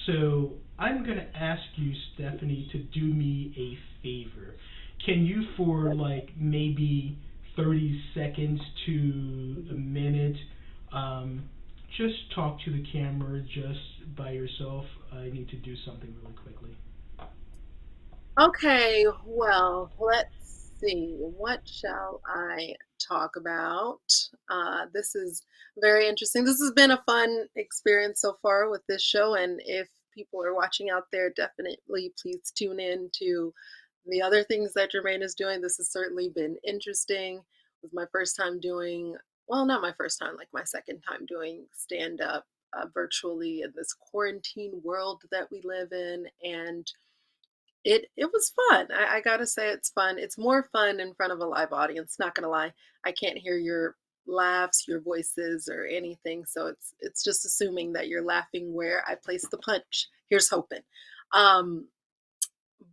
So I'm gonna ask you, Stephanie, to do me a favor. Can you, for like maybe 30 seconds to a minute, just talk to the camera just by yourself? I need to do something really quickly. Okay, well, let's see. What shall I talk about? This is very interesting. This has been a fun experience so far with this show, and if people are watching out there, definitely please tune in to the other things that Jermaine is doing. This has certainly been interesting. It was my first time doing, well, not my first time, like my second time doing stand-up virtually in this quarantine world that we live in, and it was fun. I gotta say it's fun. It's more fun in front of a live audience, not gonna lie. I can't hear your laughs, your voices, or anything, so it's just assuming that you're laughing where I place the punch. Here's hoping.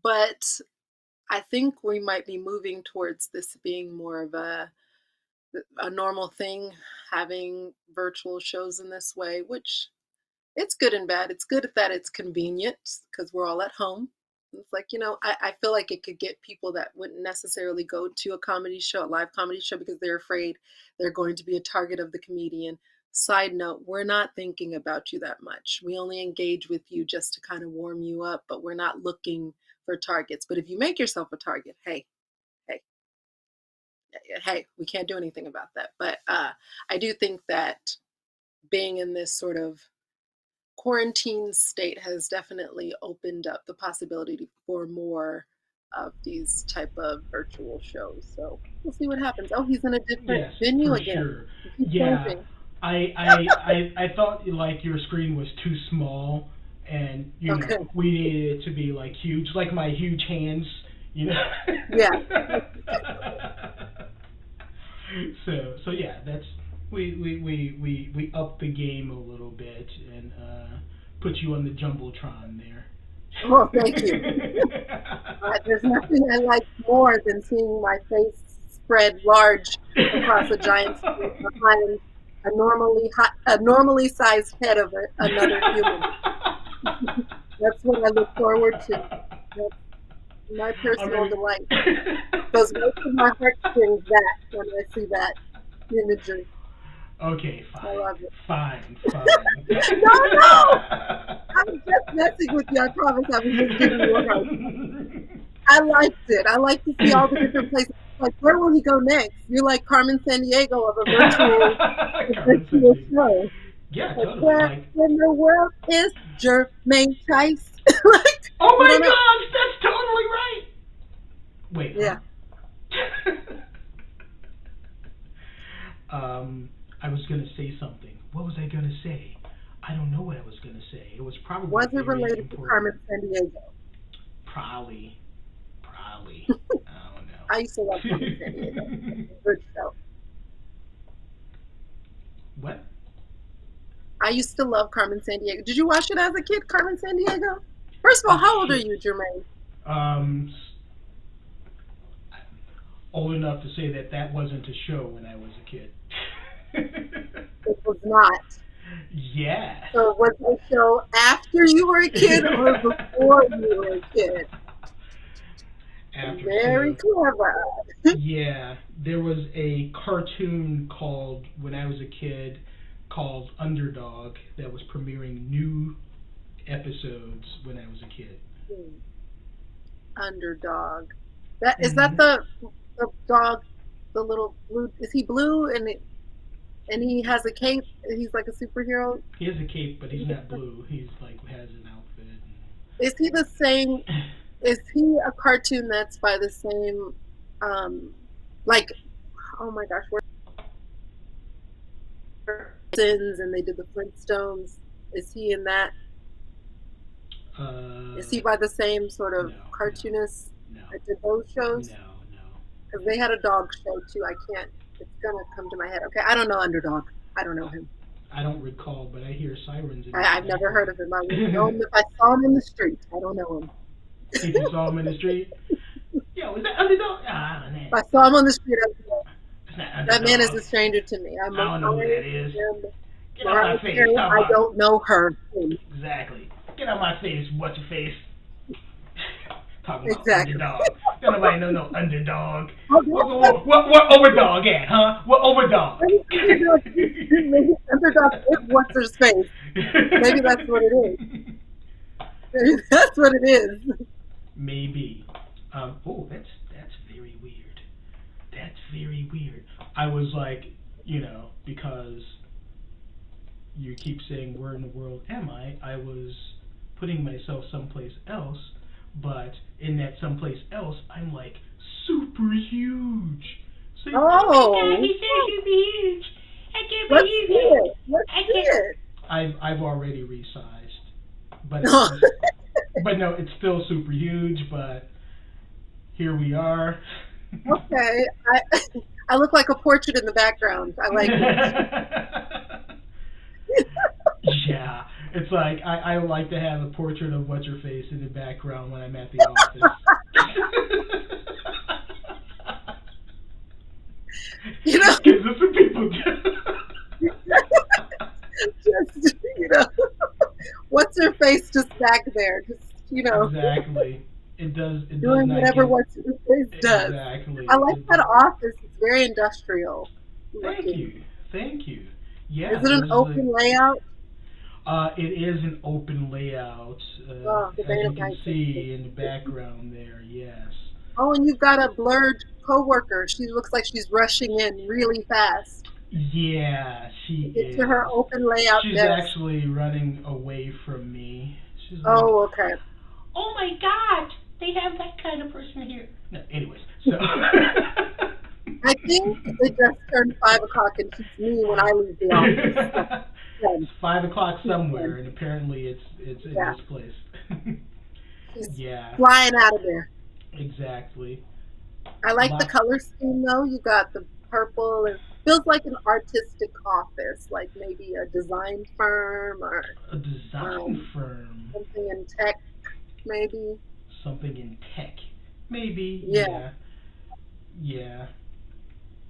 But I think we might be moving towards this being more of a normal thing, having virtual shows in this way, which it's good and bad. It's good that it's convenient because we're all at home. It's like, you know, I feel like it could get people that wouldn't necessarily go to a comedy show, a live comedy show, because they're afraid they're going to be a target of the comedian. Side note, we're not thinking about you that much. We only engage with you just to kind of warm you up, but we're not looking for targets. But if you make yourself a target, hey, hey, hey, we can't do anything about that. But I do think that being in this sort of quarantine state has definitely opened up the possibility for more of these type of virtual shows. So we'll see what happens. Oh, he's in a different Yes, venue for again. sure. He keeps Yeah, changing. I thought like your screen was too small, and Okay. we needed it to be like huge, like my huge hands, you know. Yeah. So yeah, that's we upped the game a little bit and put you on the jumbotron there. Oh, thank you. There's nothing I like more than seeing my face spread large across a giant screen behind a normally sized head of another human. That's what I look forward to. That's my personal delight. Goes right to my heartstrings that when I see that imagery. Okay, I love it. fine. No! I was just messing with you. I promise I was just giving you a hug. I liked it. I like to see all the different places. Like, where will he go next? You're like Carmen Sandiego of a virtual show. Yeah, Like, totally. where Like, in the world is Jermaine Tice? Like, oh my you don't know. gosh, that's totally right. Wait. Yeah. I was gonna say something. What was I gonna say? I don't know what I was gonna say. It was probably Was it very related to important. Carmen Sandiego? Probably. I don't know. I used to love Carmen Sandiego. Good show. What? I used to love Carmen Sandiego. Did you watch it as a kid, Carmen Sandiego? First of all, how old are you, Jermaine? Old enough to say that wasn't a show when I was a kid. It was not. Yeah. So was the show after you were a kid or before you were a kid? After Very too. clever. Yeah, there was a cartoon called when I was a kid called Underdog that was premiering new episodes when I was a kid. Underdog. Is that the dog, the little blue? Is he blue and he has a cape? He's like a superhero. He has a cape, but he's not blue. He's like has an outfit. Is he the same? Is he a cartoon that's by the same, like, oh my gosh, and they did the Flintstones? Is he in that? Is he by the same sort of cartoonist that did those shows? No. Because they had a dog show too. I can't. It's gonna come to my head. Okay, I don't know Underdog. I don't know him. I don't recall, but I hear sirens. I've never heard of him. I would know him if I saw him in the street. I don't know him. If you saw him in the street, yo, is that Underdog? Ah, man. If I saw him on the street, I would know. It's not Underdog. That man is a stranger to me. I don't know who that is. Get out Mariah my face. Carey, I don't know her. Exactly. Get out my face. What's your face? Talking about Exactly. Underdog. Don't nobody know no Underdog. Okay. What Overdog at, huh? What Overdog? Maybe Underdog is what's her face. Maybe that's what it is. Maybe that's what it is. Maybe. Oh, that's very weird. That's very weird. I was like, because you keep saying where in the world am I? I was putting myself someplace else, but in that someplace else, I'm like super huge. So Oh. he's super huge. I can't Let's believe see it. it. Let's see it. I've already resized, but Oh. but no, it's still super huge. But here we are. Okay. I look like a portrait in the background. I like it. Yeah, it's like I like to have a portrait of what's her face in the background when I'm at the office. You know, Because that's what people do. just, what's her face just back there? Just, Exactly. It does doing not whatever get- what's her face does. Exactly. I like that office. It's very industrial looking. Thank you. Yeah, Is it an there's open layout? it is an open layout, Oh, the as Beta you can Bike. see in the background there. Yes. Oh, and you've got a blurred coworker. She looks like she's rushing in really fast Yeah, to she get to her is. open layout She's desk. actually running away from me. She's like, Oh, okay. "Oh my God, they have that kind of person here." No, anyways, so I think it just turned 5 o'clock, and she's me when I leave the office. So, it's 5 o'clock she's somewhere, done. and apparently it's in Yeah, this place. she's Yeah, flying out of there. exactly. I like the Lots color scheme though. You got the purple and feels like an artistic office, like maybe a design firm or a design um, firm, something in tech, maybe. something in tech, maybe. Yeah. Yeah, yeah.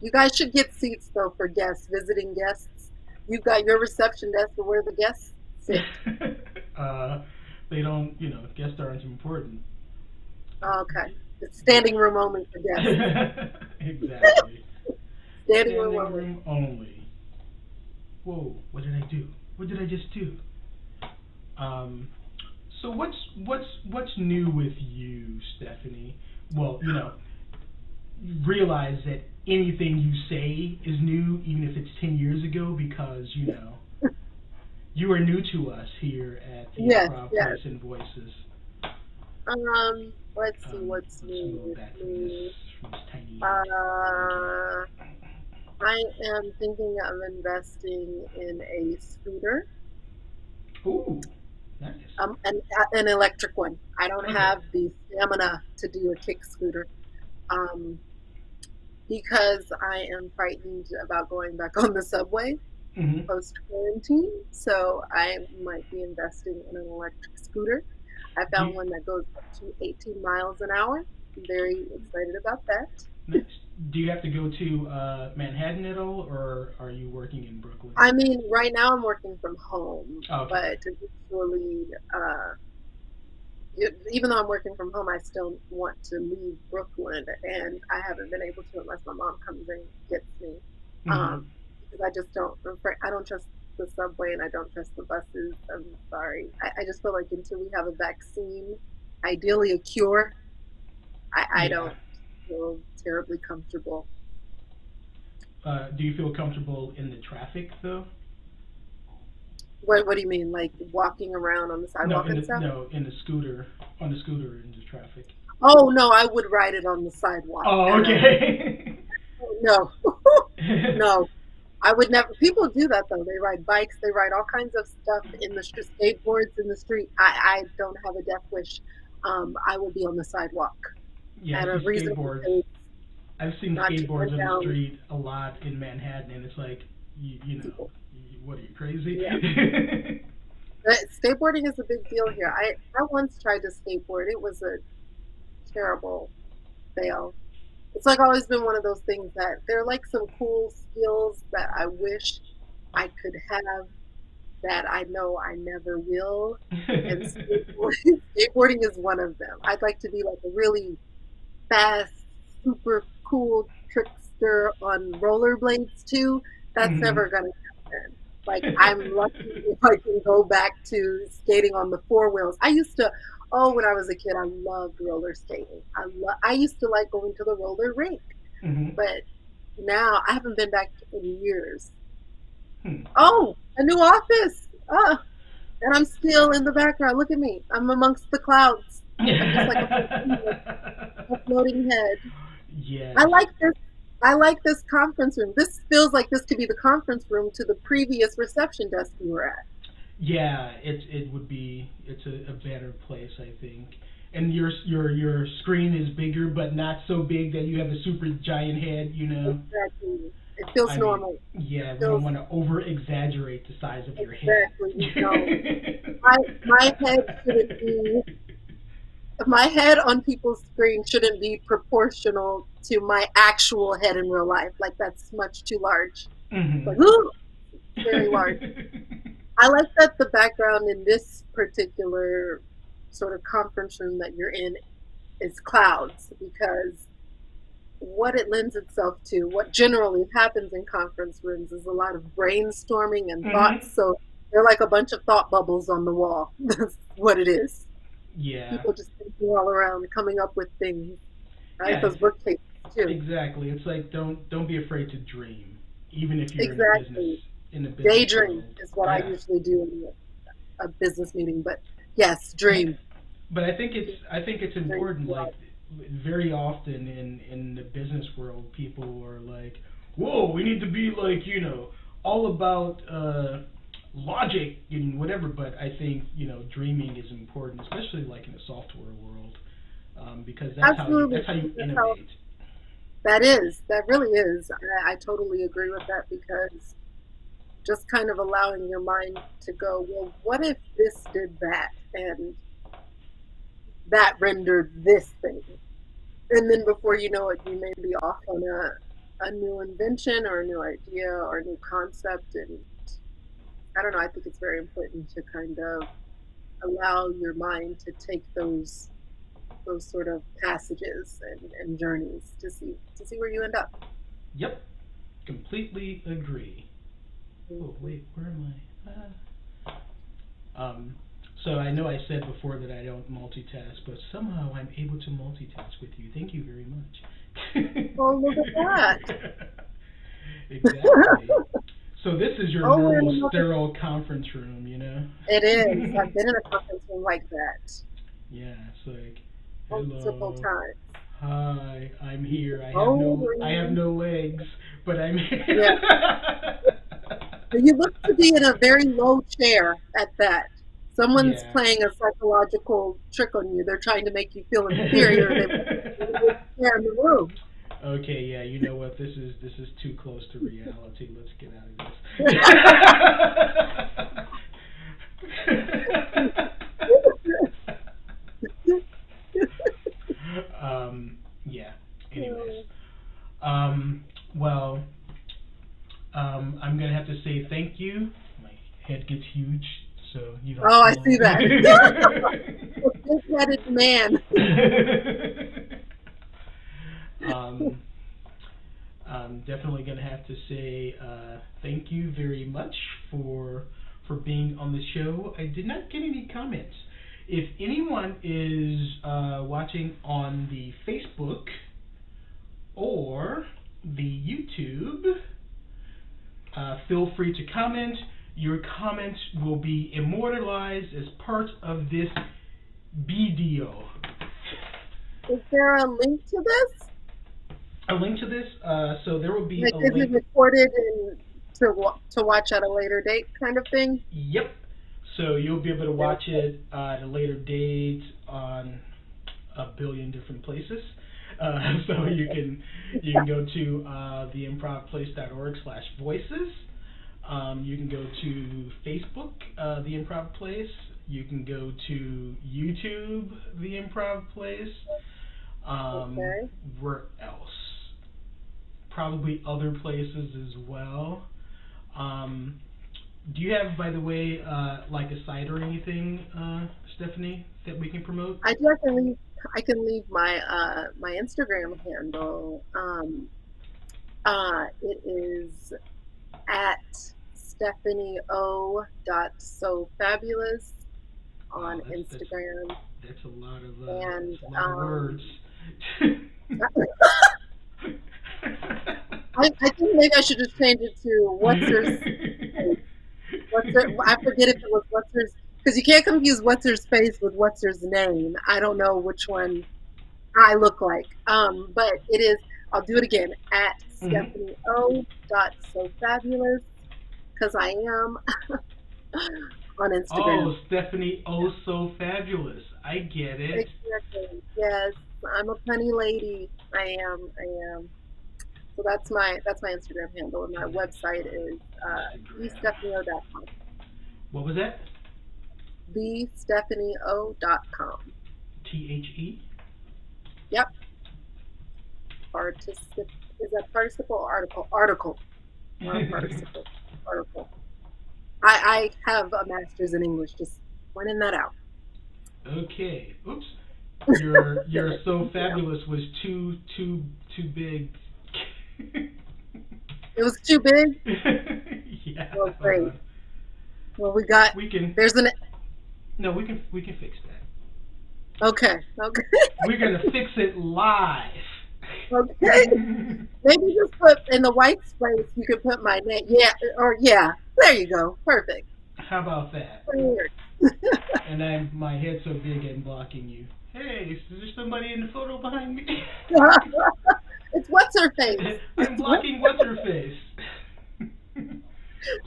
You guys should get seats though for guests, visiting guests. You got your reception desk for where the guests sit. uh, they don't, guests aren't important. Okay. It's standing room only for guests. Exactly. Standing room Standing only. room only. Whoa, what did I do? What did I just do? Um, so what's new with you, Stephanie? Well, realize that anything you say is new, even if it's 10 years ago, because you are new to us here at the Yes, Improv yes. Voice and Voices. Let's see what's Let's new move with back me. from this tiny Uh, I am thinking of investing in a scooter, Ooh, nice. an electric one. I don't Okay. have the stamina to do a kick scooter, um, because I am frightened about going back on the subway Mhm. post quarantine. So I might be investing in an electric scooter. I Do found you, one that goes up to 18 miles an hour. I'm very excited about that. nice. Do you have to go to Manhattan at all, or are you working in Brooklyn? I mean, right now I'm working from home, Okay. but eventually, even though I'm working from home, I still want to leave Brooklyn, and I haven't been able to unless my mom comes and gets me, Mhm. because I just don't. I don't trust the subway, and I don't trust the buses. I'm sorry. I just feel like until we have a vaccine, ideally a cure, I Yeah. don't feel terribly comfortable. Do you feel comfortable in the traffic though? What do you mean, like walking around on the No, sidewalk and stuff? in the scooter, on the scooter in the traffic. Oh no, I would ride it on the sidewalk, Oh, and I okay. no, no, I would never. People do that though. They ride bikes, they ride all kinds of stuff in the street, skateboards in the street. I don't have a death wish. I will be on the sidewalk Yeah, at I a see reasonable skateboards. pace, I've seen not to run skateboards on the down street a lot in Manhattan, and it's like, people. what are you crazy? Yeah, but skateboarding is a big deal here. I once tried to skateboard. It was a terrible fail. It's like always been one of those things that there are like some cool skills that I wish I could have that I know I never will. And skateboarding is one of them. I'd like to be like a really fast, super cool trickster on rollerblades too. That's Mhm. never gonna happen. Like I'm lucky if I can go back to skating on the four wheels. I used to, oh, when I was a kid, I loved roller skating. I used to like going to the roller rink, Mhm. but now I haven't been back in years. Hmm. Oh, a new office. Oh, and I'm still in the background. Look at me. I'm amongst the clouds. I'm just like a floating head. I Yes. like this. I like this conference room. This feels like this could be the conference room to the previous reception desk you were at. Yeah, it's a better place, I think. And your screen is bigger, but not so big that you have a super giant head. Exactly. It feels I mean, normal. It yeah, we don't feels want to over exaggerate the size of your head. exactly no. My head shouldn't be. My head on people's screen shouldn't be proportional to my actual head in real life. Like that's much too large. Like, Mhm. ooh, very large. I like that the background in this particular sort of conference room that you're in is clouds because what it lends itself to, what generally happens in conference rooms is a lot of brainstorming and thoughts. So they're like a bunch of thought bubbles on the wall. That's what it is. Yeah. People just thinking all around, coming up with things. Right? Yeah, Those workplaces too. Exactly. It's like don't be afraid to dream, even if you're Exactly. in a business Daydream world. is what I usually do in a business meeting. But yes, dream. But I think it's important. Like very often in the business world, people are like, "Whoa, we need to be like all about logic and whatever." But I think dreaming is important, especially like in the software world, because that's how you innovate. That really is. I totally agree with that, because just kind of allowing your mind to go, well, what if this did that, and that rendered this thing, and then before you know it, you may be off on a new invention or a new idea or a new concept. And I don't know, I think it's very important to kind of allow your mind to take those sort of passages and journeys to see where you end up. Yep, completely agree. Oh wait, where am I? So I know I said before that I don't multitask, but somehow I'm able to multitask with you. Thank you very much. Oh, look at that! Exactly. So this is your normal sterile conference room, It is. I've been in a conference room like that. Yeah, it's like multiple times. Hi, I'm here. I have no legs, but I'm here. Yeah. You look to be in a very low chair at that. Someone's playing a psychological trick on you. They're trying to make you feel inferior. They're in the room. Okay, yeah, you know what? This is too close to reality. Let's get out of this. Yeah. Anyways, well, I'm gonna have to say thank you. My head gets huge, so you don't. Oh, I see that. Big-headed man. I'm definitely gonna have to say thank you very much for being on the show. I did not get any comments. If anyone is watching on the Facebook or the YouTube, feel free to comment. Your comments will be immortalized as part of this video. Is there a link to this? A link to this? So there will be like, a is link. it recorded to watch at a later date kind of thing? Yep. So you'll be able to watch it at a later date on a billion different places. So you can go to theimprovplace.org/voices. You can go to Facebook, The Improv Place. You can go to YouTube, The Improv Place. Where else? Probably other places as well. Do you have, by the way, like a site or anything, Stephanie, that we can promote? I do. I can leave my my Instagram handle. It is at stephanieo.sofabulous on Instagram. That's a lot of words. I think maybe I should just change it to what's her. I forget if it was what's her, because you can't confuse what's her face with what's her's name. I don't know which one I look like. But it is. I'll do it again at stephanieo.sofabulous, because I am on Instagram. Oh, Stephanie, oh so fabulous! I get it. Exactly. Yes, I'm a punny lady. I am. So that's my Instagram handle, and my website is thestephanieo.com. What was that? thestephanieo.com. THE? Yep. Is that participle or article? Article. Not participle. Article. I have a master's in English, just pointing that out. Okay. Oops. Your so fabulous was too big. It was too big. Yeah. Oh, hold great. on. Well, we got. We can. There's an. No, we can fix that. Okay. Okay. We're gonna fix it live. Okay. Maybe just put in the white space. You could put my name. Yeah. Or yeah. There you go. Perfect. How about that? Weird. And then my head's so big and blocking you. Hey, is there somebody in the photo behind me? It's what's her face. I'm blocking what's her face.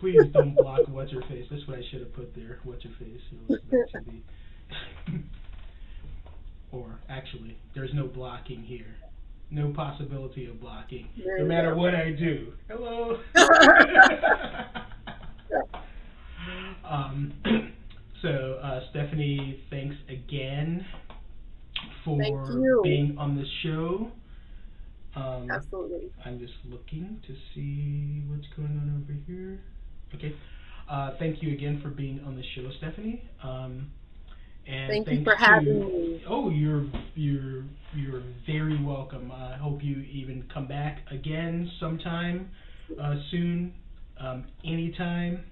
Please don't block what's her face. That's what I should have put there. What's her face? It was meant to be. Or actually, there's no blocking here. No possibility of blocking. There No you matter go. what I do. Hello. So Stephanie, thanks again for Thank you. being on the show. Absolutely. I'm just looking to see what's going on over here. Okay. Thank you again for being on the show, Stephanie. And Thank you thanks for having to- me. Oh, you're very welcome. I hope you even come back again sometime soon. Anytime.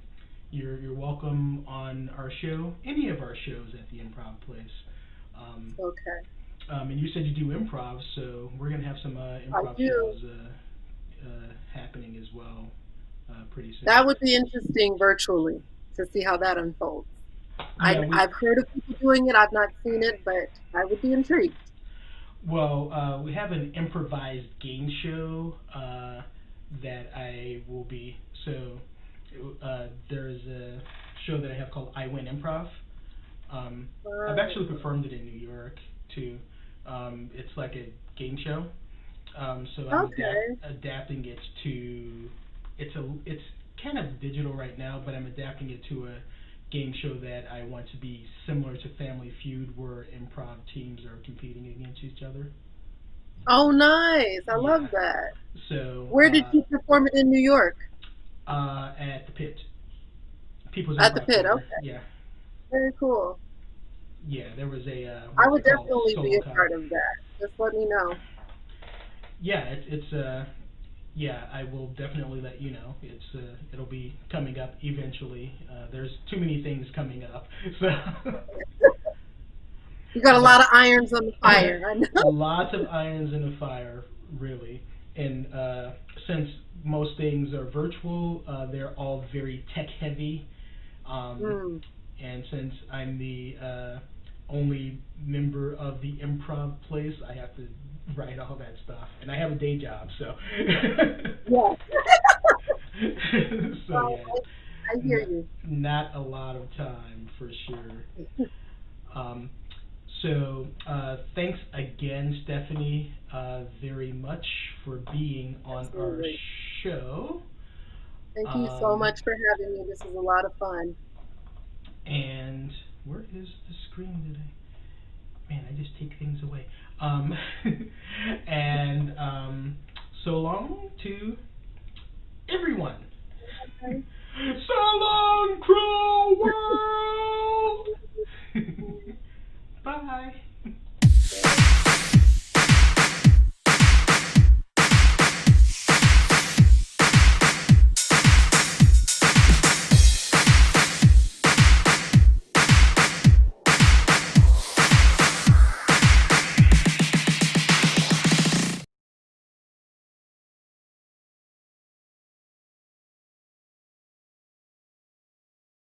You're welcome on our show, any of our shows at the Improv Place. Okay. And you said you do improv, so we're gonna have some improv do. shows happening as well pretty soon. That would be interesting virtually to see how that unfolds. Yeah, I've heard of people doing it. I've not seen it, but I would be intrigued. Well, we have an improvised game show that I will be. So there's a show that I have called I Win Improv. I've actually performed it in New York too. It's like a game show. So I'm Okay. adapting it to. It's kind of digital right now, but I'm adapting it to a game show that I want to be similar to Family Feud, where improv teams are competing against each other. Oh, nice. I love Yeah. that. So Where did you perform it in New York? at the Pit. People's At the Improv Pit, Theater. okay. Yeah, Very cool. yeah. There was a. I what's would it called? definitely be a Solo part comedy. of that. Just let me know. Yeah, yeah, I will definitely let you know. It'll be coming up eventually. There's too many things coming up, so You got a lot of irons on the fire. I know. lots of irons in the fire, really. And since most things are virtual, they're all very tech heavy. Mm. And since I'm the only member of the Improv Place, I have to write all that stuff, and I have a day job, so. Yeah. So Well, yeah, I hear you. not a lot of time for sure. So thanks again, Stephanie, very much for being on Absolutely. our show. Thank you so Um, much for having me. This is a lot of fun. And where is the screen today? Man, I just take things away. And so long to everyone. Okay. So long, Crow World. Bye.